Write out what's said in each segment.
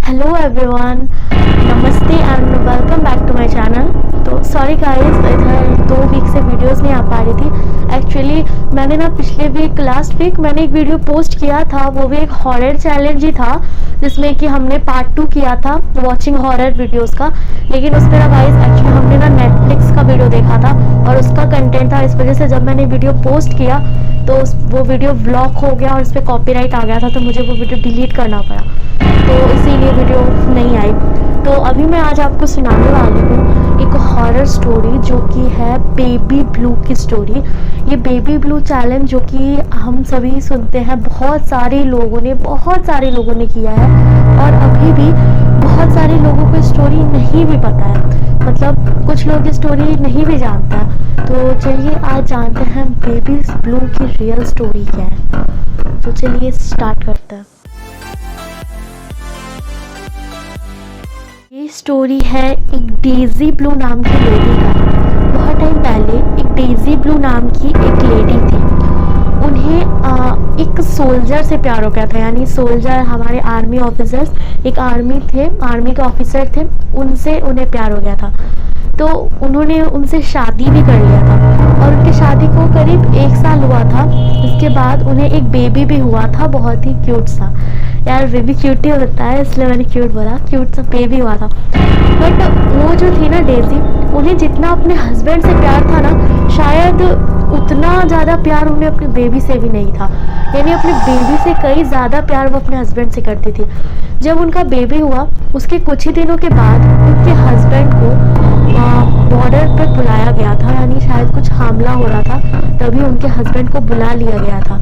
Hello everyone, नमस्ते and welcome back to my channel. तो sorry guys, इधर 2 week से वीडियोस नहीं आ पा रही थी। एक्चुअली मैंने ना पिछले वीक लास्ट वीक मैंने एक वीडियो पोस्ट किया था, वो भी एक हॉरर चैलेंज ही था जिसमें कि हमने पार्ट 2 किया था वॉचिंग हॉरर वीडियोस का। लेकिन उसमें ना गाइस एक्चुअली हमने ना नेटफ्लिक्स का वीडियो देखा था और उसका कंटेंट था, इस वजह से जब मैंने वीडियो पोस्ट किया तो वो वीडियो ब्लॉक हो गया और उस पर कॉपीराइट आ गया था, तो मुझे वो वीडियो डिलीट करना पड़ा, तो इसीलिए वीडियो नहीं आई। तो अभी मैं आज आपको सुनाने वाली हूँ एक हॉरर स्टोरी जो कि है बेबी ब्लू की स्टोरी। ये बेबी ब्लू चैलेंज जो कि हम सभी सुनते हैं, बहुत सारे लोगों ने किया है और अभी भी बहुत सारे लोगों को स्टोरी नहीं भी पता है, मतलब कुछ लोग स्टोरी नहीं भी जानता है। तो चलिए आज जानते हैं बेबी ब्लू की रियल स्टोरी क्या है। तो चलिए स्टार्ट करते हैं। ये स्टोरी है एक डेजी ब्लू नाम की लेडी का। बहुत टाइम पहले एक डेजी ब्लू नाम की एक लेडी थी। उन्हें एक सोल्जर से प्यार हो गया था, यानी सोल्जर हमारे आर्मी ऑफिसर्स, एक आर्मी के ऑफिसर थे, उनसे उन्हें प्यार हो गया था। तो उन्होंने उनसे शादी भी कर लिया था और उनकी शादी को करीब 1 साल हुआ था। इसके बाद उन्हें एक बेबी भी हुआ था, बहुत ही क्यूट सा। यार बेबी क्यूट ही होता है, इसलिए मैंने क्यूट बोला, क्यूट सा बेबी हुआ था। बट वो जो थी ना डेजी, उन्हें जितना अपने हस्बैंड से प्यार था ना, शायद उतना ज़्यादा प्यार उन्हें अपने बेबी से भी नहीं था। यानी अपने बेबी से कई ज़्यादा प्यार वो अपने हस्बैंड से करती थी। जब उनका बेबी हुआ उसके कुछ ही दिनों के बाद उनके हस्बैंड को बॉर्डर पर बुलाया गया था, यानी शायद कुछ हमला हो रहा था, तभी उनके हस्बैंड को बुला लिया गया था,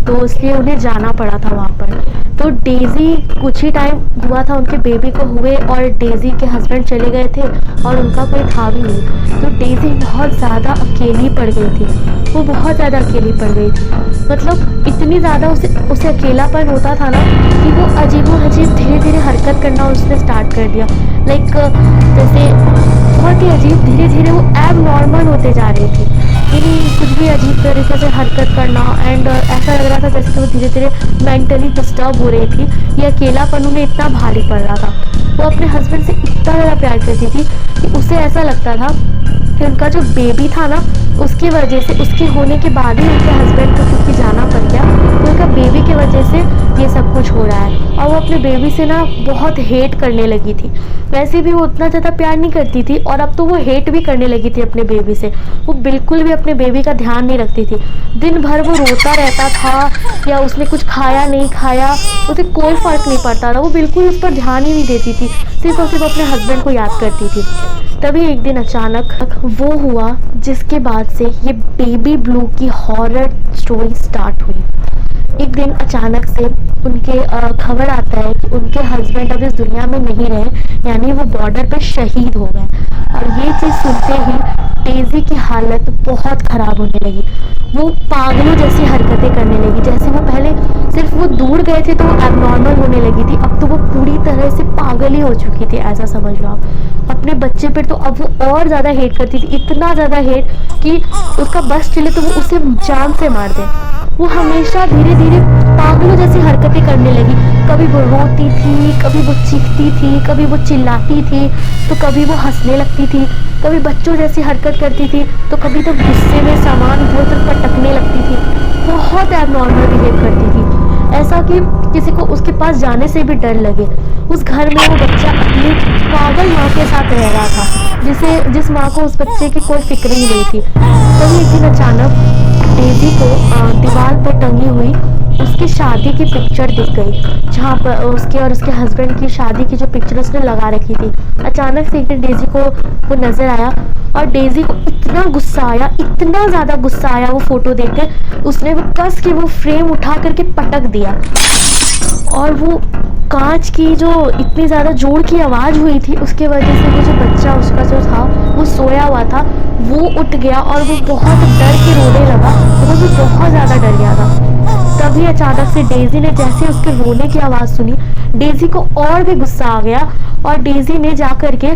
तो इसलिए उन्हें जाना पड़ा था वहाँ पर। तो डेजी कुछ ही टाइम हुआ था उनके बेबी को हुए और डेजी के हस्बैंड चले गए थे और उनका कोई था भी नहीं। तो डेजी बहुत ज़्यादा अकेली पड़ गई थी, वो बहुत ज़्यादा अकेली पड़ गई थी। मतलब इतनी ज़्यादा उसे अकेलापन होता था ना कि वो अजीबोगरीब धीरे धीरे हरकत करना उसने स्टार्ट कर दिया। लाइक जैसे बहुत ही अजीब, धीरे धीरे वो एब नॉर्मल होते जा रही थी, यानी कुछ भी अजीब तरीके से हरकत करना। एंड ऐसा लग रहा था जैसे वो धीरे धीरे मेंटली डिस्टर्ब हो रही थी। ये अकेलापन उन्हें इतना भारी पड़ रहा था। वो अपने हस्बैंड से इतना ज़्यादा प्यार करती थी कि उसे ऐसा लगता था कि उनका जो बेबी था ना, उसकी वजह से, उसके होने के बाद ही उनके हस्बैंड को क्योंकि जाना पड़ गया, तो उनका बेबी की वजह से ये सब कुछ हो रहा है। और वो अपने बेबी से ना बहुत हेट करने लगी थी। वैसे भी वो उतना ज़्यादा प्यार नहीं करती थी और अब तो वो हेट भी करने लगी थी अपने बेबी से। वो बिल्कुल भी अपने बेबी का ध्यान नहीं रखती थी। दिन भर वो रोता रहता था, या उसने कुछ खाया नहीं खाया उसे कोई फ़र्क नहीं पड़ता था, वो बिल्कुल उस पर ध्यान ही नहीं देती थी, सिर्फ और सिर्फ अपने हस्बैंड को याद करती थी। तभी एक दिन अचानक वो हुआ जिसके बाद से ये बेबी ब्लू की हॉरर स्टोरी स्टार्ट हुई। एक दिन अचानक से उनके खबर आता है कि उनके हस्बैंड अब इस दुनिया में नहीं रहे, यानी वो बॉर्डर पर शहीद हो गए। और ये चीज़ सुनते ही डेजी की हालत बहुत ख़राब होने लगी। वो पागलों जैसी हरकतें करने लगी। जैसे वो पहले सिर्फ वो दूर गए थे तो वो एबनॉर्मल होने लगी थी, अब तो वो पूरी तरह से पागल ही हो चुकी थी, ऐसा समझ लो आप। अपने बच्चे पर तो अब वो और ज़्यादा हेट करती थी, इतना ज़्यादा हेट कि उसका बस चले तो वो उसे जान से मार दे। वो हमेशा धीरे धीरे पागलों जैसी हरकतें करने लगी। कभी वो रोती थी, कभी वो चीखती थी, कभी वो चिल्लाती थी, तो कभी वो हंसने लगती थी, कभी बच्चों जैसी हरकत करती थी, तो कभी तो गुस्से में सामान इधर उधर पटकने लगती थी। बहुत एबनॉर्मल बिहेव करती थी, ऐसा कि किसी को उसके पास जाने से भी डर लगे। उस घर में वो बच्चा अपनी पागल माँ के साथ रह रहा था, जिस माँ को उस बच्चे की कोई फिक्र ही नहीं थी। तभी एक दिन अचानक डेजी को दीवार पर टंगी हुई उसकी शादी की पिक्चर दिख गई, जहाँ पर उसके और उसके हस्बैंड की शादी की जो पिक्चर उसने लगा रखी थी। अचानक से एक दिन डेजी को वो नज़र आया और डेजी को इतना गुस्सा आया, इतना ज़्यादा गुस्सा आया वो फ़ोटो देखकर, उसने वो कस के वो फ्रेम उठा करके पटक दिया। और वो कांच की जो इतनी ज़्यादा जोर की आवाज़ हुई थी, उसके वजह से वो जो बच्चा उसका जो था वो सोया हुआ था, वो उठ गया और वो बहुत डर के रोने लगा, और वो बहुत ज़्यादा डर गया था। तभी अचानक से डेजी ने जैसे उसके रोने की आवाज़ सुनी, डेजी को और भी गुस्सा आ गया और डेजी ने जा कर के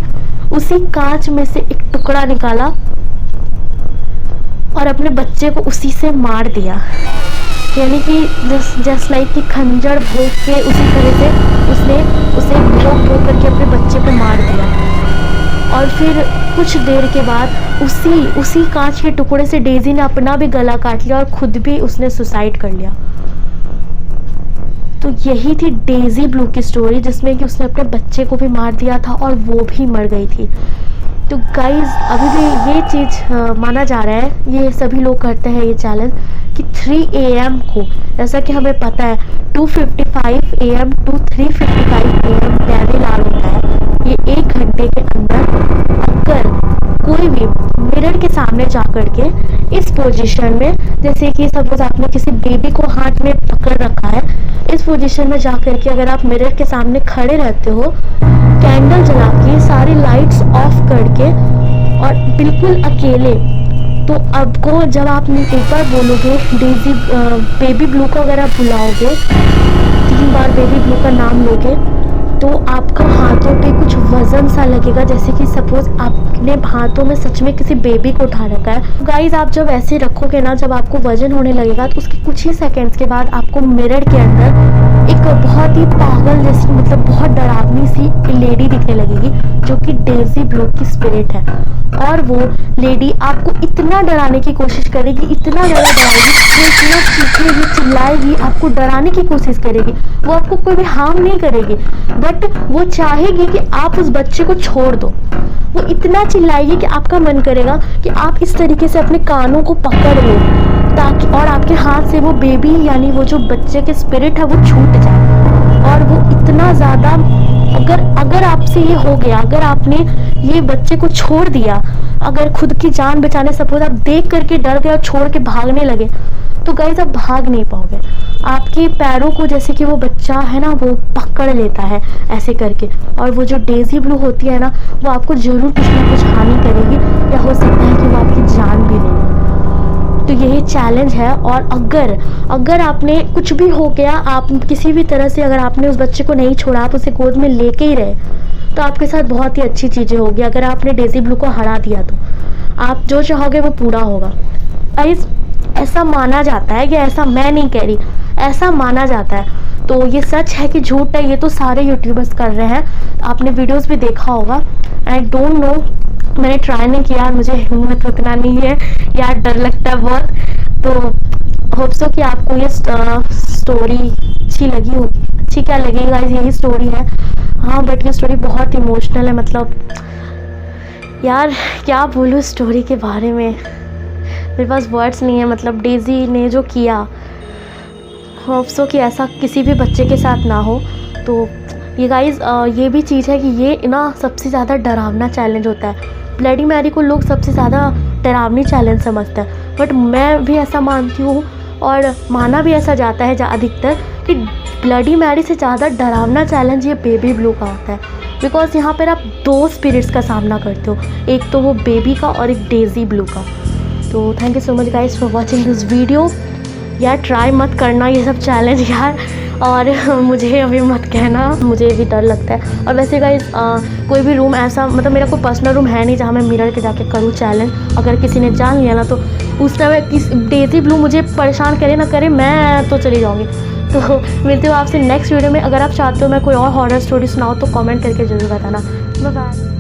उसी कांच में से एक टुकड़ा निकाला और अपने बच्चे को उसी से मार दिया। यानी कि जस्ट लाइक कि खंजर भोंक के उसी तरह से उसने उसे भोंक करके अपने बच्चे को मार दिया। और फिर कुछ देर के बाद उसी कांच के टुकड़े से डेज़ी ने अपना भी गला काट लिया और खुद भी उसने सुसाइड कर लिया। तो यही थी डेज़ी ब्लू की स्टोरी, जिसमें कि उसने अपने बच्चे को भी मार दिया था और वो भी मर गई थी। तो गाइज़ अभी भी ये चीज़ माना जा रहा है, ये सभी लोग करते हैं ये चैलेंज, कि 3 AM को, जैसा कि हमें पता है 2:55 AM to 3:55 AM devil hour होता है। ये 1 घंटे के अंदर अगर कोई भी मिरर के सामने जा कर के इस पोजीशन में, जैसे कि सपोज आपने किसी बेबी को हाथ में पकड़ रखा है, इस पोजीशन में जा कर के अगर आप मिरर के सामने खड़े रहते हो, कैंडल जला के सारी लाइट्स ऑफ करके और बिल्कुल अकेले, तो आपको जब आप एक बार बोलोगे डेज़ी बेबी ब्लू को, अगर आप बुलाओगे 3 बार बेबी ब्लू का नाम लोगे, तो आपका हाथों पे कुछ वजन सा लगेगा, जैसे कि सपोज आपने हाथों में सच में किसी बेबी को उठा रखा है। गाइज आप जब ऐसे रखोगे ना, जब आपको वजन होने लगेगा, तो उसके कुछ ही सेकंड्स के बाद आपको मिरर के अंदर एक बहुत ही पागल जैसी, मतलब बहुत डरावनी सी लेडी दिखने लगेगी, जो कि डेज़ी ब्लू की स्पिरिट है। और वो लेडी आपको इतना डराने की कोशिश करेगी, इतना ज़्यादा डराएगी, वो इतना चीखेगी, चिल्लाएगी, आपको डराने की कोशिश करेगी। वो आपको कोई भी हार्म नहीं करेगी, बट वो चाहेगी कि आप उस बच्चे को छोड़ दो। वो इतना चिल्लाएगी कि आपका मन करेगा कि आप इस तरीके से अपने कानों को पकड़ लो, ताकि और आपके हाथ से वो बेबी यानी वो जो बच्चे के स्पिरिट है वो छूट जाए। और वो इतना ज़्यादा, अगर आपसे ये हो गया, अगर आपने ये बच्चे को छोड़ दिया, अगर खुद की जान बचाने सपोज आप देख करके डर गए और छोड़ के भागने लगे, तो गाइस आप भाग नहीं पाओगे। आपके पैरों को, जैसे कि वो बच्चा है ना, वो पकड़ लेता है ऐसे करके, और वो जो डेज़ी ब्लू होती है ना, वो आपको जरूर कुछ ना कुछ हानि करेगी, या हो सकता है कि वो आपकी जान भी ले ले। तो यही चैलेंज है। और अगर आपने कुछ भी हो गया, आप किसी भी तरह से अगर आपने उस बच्चे को नहीं छोड़ा, आप उसे गोद में लेके ही रहे, तो आपके साथ बहुत ही अच्छी चीज़ें होगी। अगर आपने डेज़ी ब्लू को हरा दिया, तो आप जो चाहोगे वो पूरा होगा। ऐसा माना जाता है, कि ऐसा मैं नहीं कह रही, ऐसा माना जाता है। तो ये सच है कि झूठ है, ये तो सारे यूट्यूबर्स कर रहे हैं। आपने वीडियोस भी देखा होगा। आई डोंट नो, मैंने ट्राई नहीं किया, मुझे हिम्मत उतना नहीं है यार, डर लगता है बहुत। तो होप सो कि आपको ये स्टोरी अच्छी लगी होगी। अच्छी क्या लगेगा, यही स्टोरी है हाँ, बट ये स्टोरी बहुत इमोशनल है। मतलब यार क्या बोलूँ स्टोरी के बारे में, मेरे पास वर्ड्स नहीं है। मतलब डेज़ी ने जो किया, होप सो कि ऐसा किसी भी बच्चे के साथ ना हो। तो ये गाइज़ ये भी चीज़ है कि ये ना सबसे ज़्यादा डरावना चैलेंज होता है। ब्लडी मैरी को लोग सबसे ज़्यादा डरावनी चैलेंज समझते हैं, बट मैं भी ऐसा मानती हूँ और माना भी ऐसा जाता है अधिकतर, कि ब्लडी मैरी से ज़्यादा डरावना चैलेंज ये बेबी ब्लू का होता है। बिकॉज यहाँ पर आप 2 स्पिरिट्स का सामना करते हो, एक तो वो बेबी का और एक डेज़ी ब्लू का। तो thank you so much guys for watching this video. यार ट्राई मत करना ये सब चैलेंज यार, और मुझे अभी मत कहना, मुझे भी डर लगता है। और वैसे गाइज कोई भी रूम ऐसा, मतलब मेरा कोई पर्सनल रूम है नहीं जहाँ मैं मिरर के जाके करूँ चैलेंज। अगर किसी ने जान लिया ना, तो उस समय डेज़ी ब्लू मुझे परेशान करे ना करे, मैं तो चली जाऊँगी। तो मिलती हूँ आपसे नेक्स्ट वीडियो में। अगर आप चाहते हो मैं कोई और हॉरर स्टोरी सुनाऊँ, तो कमेंट करके ज़रूर बताना। Bye bye.